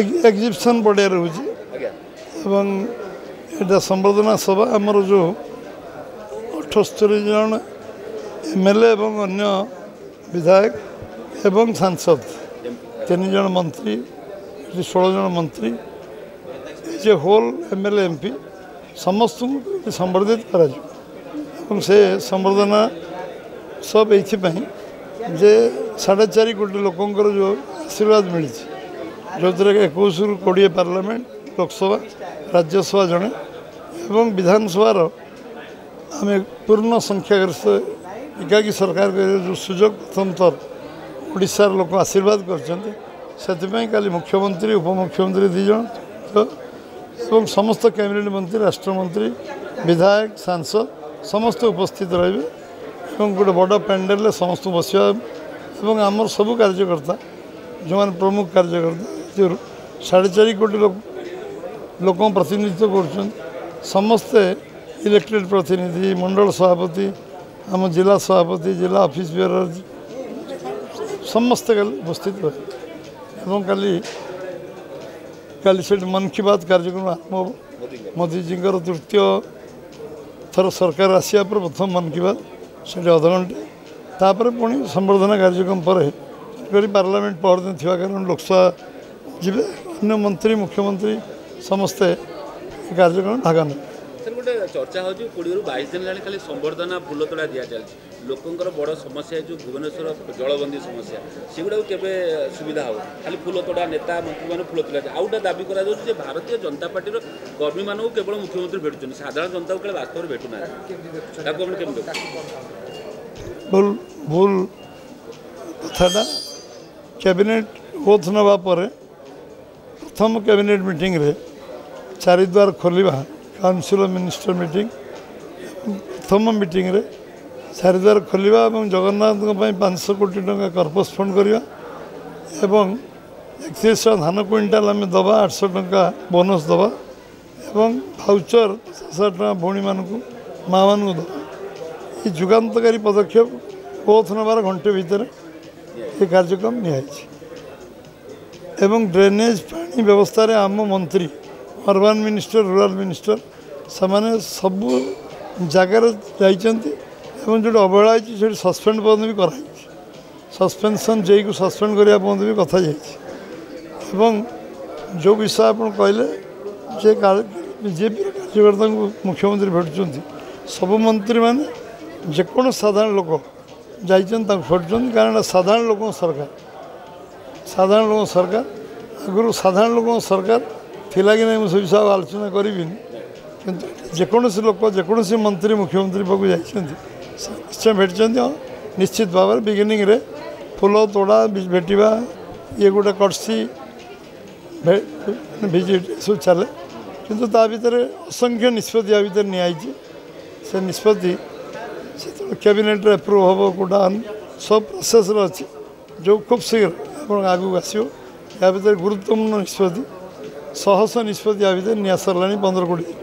exhibition बढ़िया रोचे एटा संबर्धना सभा आमर जो 78 जन एमएलए एवं अन्य विधायक एवं सांसद 3 जन मंत्री 16 जन मंत्री जे होल एमएलए एमपी समस्त संबर्धित करा से संबर्धना सब ये जे 4.5 कोटी लोकंर जो आशीर्वाद मिली जो 21 रु 20 पार्लियामेंट लोकसभा राज्यसभा जड़े एवं विधानसभा आम पूर्ण संख्यागरिष्ठ एकाकी सरकार जो सुजोग प्रथम थर ओडिशार लोक आशीर्वाद कर मुख्यमंत्री उपमुख्यमंत्री 2 जन एवं समस्त कैबिनेट मंत्री राष्ट्रमंत्री विधायक सांसद समस्त उपस्थित रहे और गोटे बड़ पैंडेल समस्त बसवा और आमर सबू कार्यकर्ता जो मैंने प्रमुख कार्यकर्ता 4.5 कोटी लोक प्रतिनिधित्व कर समस्ते इलेक्टेड प्रतिनिधि मंडल सभापति आम जिला सभापति जिला ऑफिस बेयर समस्ते उपस्थित रहे काली से मन की बात कार्यक्रम आरंभ हो मोदी जी तृतीय थर सरकार आसिया पर प्रथम मन की बात से अध घंटे तापर पुणी संबर्धना कार्यक्रम पर पार्लियामेंट पहरदिन थी कारण लोकसभा जी अन्य मंत्री मुख्यमंत्री समस्ते कार्यक्रम भाग ने सर गोटे चर्चा हो 20-22 दिन लाने खाली संबर्धना फूल तोड़ा दि चलती लोकंर बड़ समस्या जो भुवनेश्वर जलबंदी समस्या सेगुड़ा केवे सुविधा हो खाली फूल तोड़ा नेता मंत्री मैंने फूल तोड़ा आउटा दाबी करा भारतीय जनता पार्टी कर्मी मानक केवल मुख्यमंत्री भेटुं साधारण जनता को वास्तव भेटुना भूल भूल कथाटा कैबिनेट ओथ नवा प्रथम कैबिनेट मीटिंग रे चारिद्वार खोलिबा काउंसिल मिनिस्टर मीटिंग प्रथम मीटिंग रे चारिद्वार खोलिबा एवं जगन्नाथ 500 कोटी टंका कर्पस फंड करवा एवं 31 धान क्विंटाल आम दबा 800 टंका बोनस दबा एवं भाउचर 50,000 टंका भौणी मानक माँ मान दबा ये जुगान्तकारी पदक्षेप ओथ नबार घंटे भितर ये कार्यक्रम निहाई एवं ड्रेनेज पानी व्यवस्था रे आम मंत्री अर्बन मिनिस्टर रूरल मिनिस्टर सामाने सबू जगार जाइछन्ति एवं जो अवहेला से सस्पेंड पर्यटन भी कराई सस्पेंशन जे को सस्पेंड करने पर्यटन भी कथा एवं जो विषय आप कहले जे बीजेपी कार्यकर्ता मुख्यमंत्री भेटुं सबु मंत्री मैंने जेको साधारण लोक भेटुं कारण साधारण लोक सरकार आगुरी साधारण लोक सरकार थिला कि नहीं मुझे विषय आलोचना करी किंतु जेकोसी लोक जेकोसी मंत्री मुख्यमंत्री पाक निश्चय भेटी निश्चित भाव में बिगिनिंग रे फूल तोड़ा भेटा ये गोटे कटसी भिजिट सब चले किंतु ता भीतर असंख्य निष्पत्ति भीतर निहाई से निष्पत्ति से कैबिनेट एप्रुव हम कौटा सब प्रोसेस अच्छी जो खूब शीघ्र आगू आसो या भीतर गुरुत्वपूर्ण निष्पत्ति 100 निष्पत्ति या भीतर निया सरला 15 कोटी